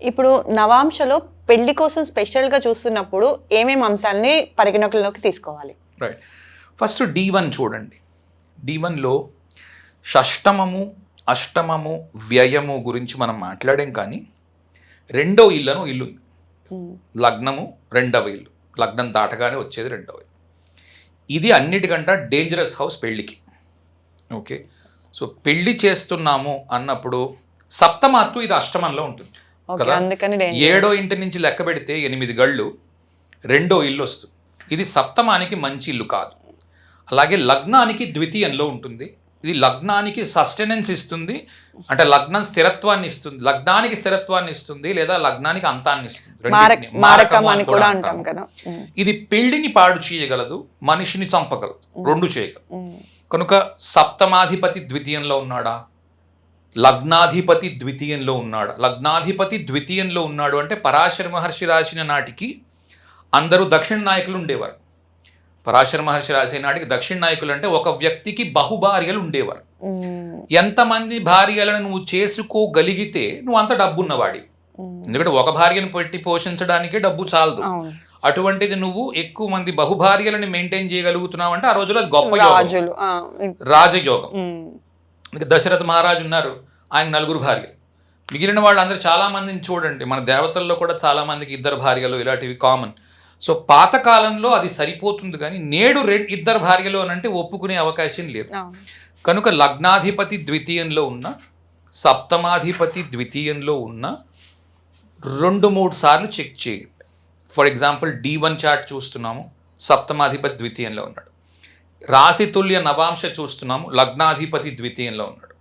ఇప్పుడు నవాంశలో పెళ్లి కోసం స్పెషల్గా చూస్తున్నప్పుడు ఏమేమి అంశాలని పరిగణలోకి తీసుకోవాలి? రైట్. ఫస్ట్ D1 చూడండి. D1లో షష్టమము, అష్టమము, వ్యయము గురించి మనం మాట్లాడాం. కానీ రెండో ఇల్లు ఉంది. లగ్నము రెండవ ఇల్లు, లగ్నం దాటగానే వచ్చేది రెండవ ఇల్లు. ఇది అన్నిటికంటే డేంజరస్ హౌస్ పెళ్ళికి. ఓకే, సో పెళ్లి చేస్తున్నాము అన్నప్పుడు సప్తమాత్తు ఇది అష్టమంలో ఉంటుంది కదా. ఏడో ఇంటి నుంచి లెక్క పెడితే 8 గళ్ళు రెండో ఇల్లు వస్తుంది. ఇది సప్తమానికి మంచి ఇల్లు కాదు. అలాగే లగ్నానికి ద్వితీయంలో ఉంటుంది. ఇది లగ్నానికి సస్టెనెన్స్ ఇస్తుంది, అంటే లగ్నం స్థిరత్వాన్ని ఇస్తుంది, లగ్నానికి స్థిరత్వాన్ని ఇస్తుంది, లేదా లగ్నానికి అంతాన్ని ఇస్తుంది. ఇది పెళ్లిని పాడు చేయగలదు, మనిషిని చంపగలదు, రెండు చేయగలదు. కనుక సప్తమాధిపతి ద్వితీయంలో ఉన్నాడా, లగ్నాధిపతి ద్వితీయంలో ఉన్నాడా? లగ్నాధిపతి ద్వితీయంలో ఉన్నాడు అంటే పరాశర మహర్షి రాసిన నాటికి అందరూ దక్షిణ నాయకులు ఉండేవారు. పరాశర మహర్షి రాసే నాటికి దక్షిణ నాయకులు అంటే ఒక వ్యక్తికి బహుభార్యలు ఉండేవారు. ఎంతమంది భార్యలను నువ్వు చేసుకోగలిగితే నువ్వు అంత డబ్బున్నవాడి. ఎందుకంటే ఒక భార్యను పెట్టి పోషించడానికే డబ్బు చాలదు. అటువంటిది నువ్వు ఎక్కువ మంది బహుభార్యలను మెయింటైన్ చేయగలుగుతున్నావు అంటే ఆ రోజుల్లో అది గొప్ప రాజయోగం. దశరథ మహారాజు ఉన్నారు, ఆయన 4 భార్యలు. మిగిలిన వాళ్ళందరూ చాలా మందిని చూడండి, మన దేవతల్లో కూడా చాలా మందికి 2 భార్యలు ఇలాంటివి కామన్. సో పాతకాలంలో అది సరిపోతుంది, కానీ నేడు 2 భార్యలు అని అంటే ఒప్పుకునే అవకాశం లేదు. కనుక లగ్నాధిపతి ద్వితీయంలో ఉన్న, సప్తమాధిపతి ద్వితీయంలో ఉన్న 2-3 సార్లు చెక్ చేయండి. ఫర్ ఎగ్జాంపుల్ D1 చార్ట్ చూస్తున్నాము, సప్తమాధిపతి ద్వితీయంలో ఉన్నాడు. రాశి తుల్య నవాంశ చూస్తున్నాము, లగ్నాధిపతి ద్వితీయంలో ఉన్నాడు.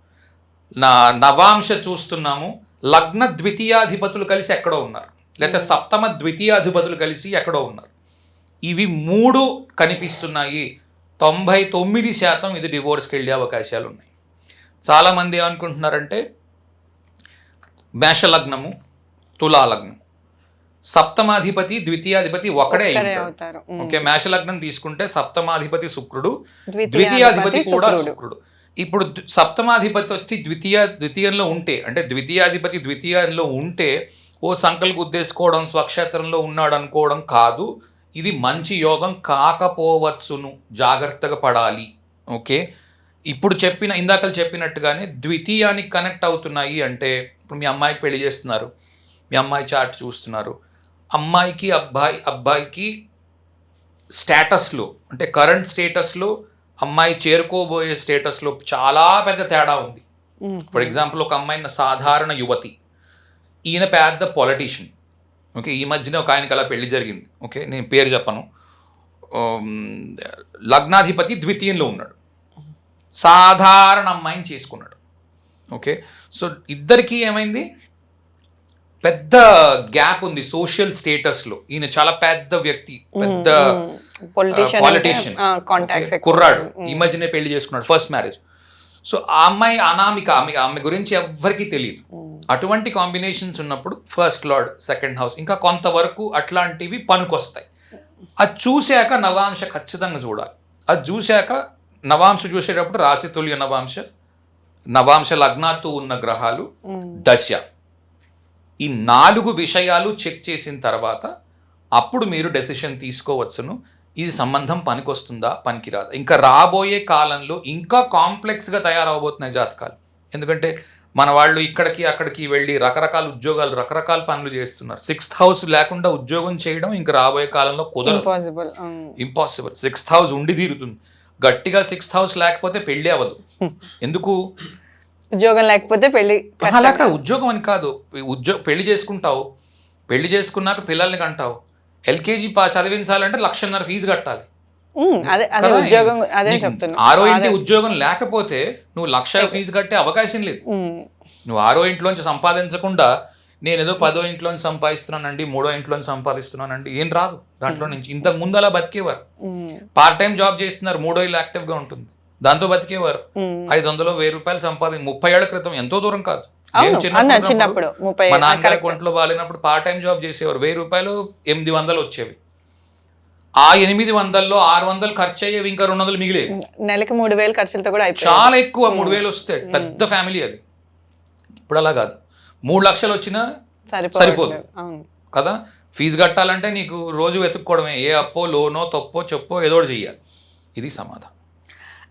నవాంశ చూస్తున్నాము, లగ్న ద్వితీయాధిపతులు కలిసి ఎక్కడో ఉన్నారు, లేకపోతే సప్తమ ద్వితీయాధిపతులు కలిసి ఎక్కడో ఉన్నారు. ఇవి 3 కనిపిస్తున్నాయి. 99% ఇది డివోర్స్కి వెళ్ళే అవకాశాలు ఉన్నాయి. చాలామంది ఏమనుకుంటున్నారంటే మేషలగ్నము, తులాలగ్నం, సప్తమాధిపతి ద్వితీయాధిపతి ఒకడే అవుతారు. ఓకే, మేషలగ్నం తీసుకుంటే సప్తమాధిపతి శుక్రుడు, ద్వితీయాధిపతి కూడా శుక్రుడు. ఇప్పుడు సప్తమాధిపతి వచ్చి ద్వితీయంలో ఉంటే, అంటే ద్వితీయాధిపతి ద్వితీయంలో ఉంటే ఓ సంకల్ప ఉద్దేశించుకోవడం, స్వక్షేత్రంలో ఉన్నాడు అనుకోవడం కాదు. ఇది మంచి యోగం కాకపోవచ్చును, జాగ్రత్తగా పడాలి. ఓకే, ఇప్పుడు ఇందాక చెప్పినట్టుగానే ద్వితీయానికి కనెక్ట్ అవుతున్నాయి అంటే, ఇప్పుడు మీ అమ్మాయికి పెళ్లి చేస్తున్నారు, మీ అమ్మాయి చార్ట్ చూస్తున్నారు, అమ్మాయికి అబ్బాయికి స్టేటస్లో, అంటే కరెంట్ స్టేటస్లో అమ్మాయి చేరుకోబోయే స్టేటస్లో చాలా పెద్ద తేడా ఉంది. ఫర్ ఎగ్జాంపుల్, ఒక అమ్మాయి సాధారణ యువతి, ఈయన పెద్ద పొలిటీషియన్. ఓకే, ఈ మధ్యనే ఒక ఆయనకి అలా పెళ్లి జరిగింది. ఓకే, నేను పేరు చెప్పను. లగ్నాధిపతి ద్వితీయంలో ఉన్నాడు, సాధారణ అమ్మాయిని చేసుకున్నాడు. ఓకే, సో ఇద్దరికీ ఏమైంది, పెద్ద గ్యాప్ ఉంది సోషల్ స్టేటస్లో. ఈయన చాలా పెద్ద వ్యక్తి, పెద్ద పొలిటీషియన్, కుర్రాడు, ఈ మధ్యనే పెళ్లి చేసుకున్నాడు, ఫస్ట్ మ్యారేజ్. సో ఆ అమ్మాయి అనామిక, ఆమె గురించి ఎవ్వరికీ తెలియదు. అటువంటి కాంబినేషన్స్ ఉన్నప్పుడు ఫస్ట్ లార్డ్, సెకండ్ హౌస్, ఇంకా కొంతవరకు అట్లాంటివి పనికొస్తాయి. అది చూశాక నవాంశ ఖచ్చితంగా చూడాలి. అది చూశాక నవాంశ చూసేటప్పుడు రాశి తుల్య నవాంశ లగ్నాత్తు ఉన్న గ్రహాలు, దశ, ఈ 4 విషయాలు చెక్ చేసిన తర్వాత అప్పుడు మీరు డెసిషన్ తీసుకోవచ్చును. ఇది సంబంధం పనికొస్తుందా, పనికిరాదా. ఇంకా రాబోయే కాలంలో ఇంకా కాంప్లెక్స్గా తయారవబోతున్నాయి జాతకాలు. ఎందుకంటే మన వాళ్ళు ఇక్కడికి అక్కడికి వెళ్ళి రకరకాల ఉద్యోగాలు, రకరకాల పనులు చేస్తున్నారు. 6th హౌస్ లేకుండా ఉద్యోగం చేయడం ఇంకా రాబోయే కాలంలో కుదరదు, ఇంపాసిబుల్. 6th హౌస్ ఉండి తీరుతుంది. గట్టిగా 6th హౌస్ లేకపోతే పెళ్ళి అవ్వదు. ఎందుకు? ఉద్యోగం లేకపోతే పెళ్లి. అలాగా ఉద్యోగం అని కాదు, పెళ్లి చేసుకుంటావు, పెళ్లి చేసుకున్నాక పిల్లల్ని కంటావు, LKG చదివించాలంటే 1,50,000 ఫీజు కట్టాలి. ఆరో ఇంటి ఉద్యోగం లేకపోతే నువ్వు 1,00,000 ఫీజు కట్టే అవకాశం లేదు. నువ్వు 6వ ఇంట్లోంచి సంపాదించకుండా నేను ఏదో 10వ ఇంట్లోంచి సంపాదిస్తున్నానండి, 3వ ఇంట్లోంచి సంపాదిస్తున్నానండి, ఏం రాదు దాంట్లో నుంచి. ఇంతకు ముందు అలా బతికేవారు. పార్ట్ టైం జాబ్ చేస్తున్నారు, 3వ ఇల్లు యాక్టివ్గా ఉంటుంది, దాంతో బతికేవారు. 500 1,000 రూపాయలు సంపాదించి 30 ఏళ్ల క్రితం, ఎంతో దూరం కాదు. చిన్నప్పుడు మా నాన్నగారి ఒంట్లో బాగాలేనప్పుడు పార్ట్ టైం జాబ్ చేసేవారు, 1,000 రూపాయలు 800 వచ్చేవి. ఆ 800లో 600 ఖర్చు అయ్యేవి, ఇంకా 200 మిగిలేవి. నెలకి 3,000 ఖర్చులతో కూడా చాలా ఎక్కువ. 3,000 వస్తే పెద్ద ఫ్యామిలీ అది. ఇప్పుడు అలా కాదు, 3 లక్షలు వచ్చినా సరిపోదు అవును. కదా. ఫీజు కట్టాలంటే నీకు రోజు వెతుక్కోవడమే, ఏ అప్పో లోనో తప్పో చెప్పో ఏదో ఒకటి చెయ్యాలి. ఇది సమాధానం.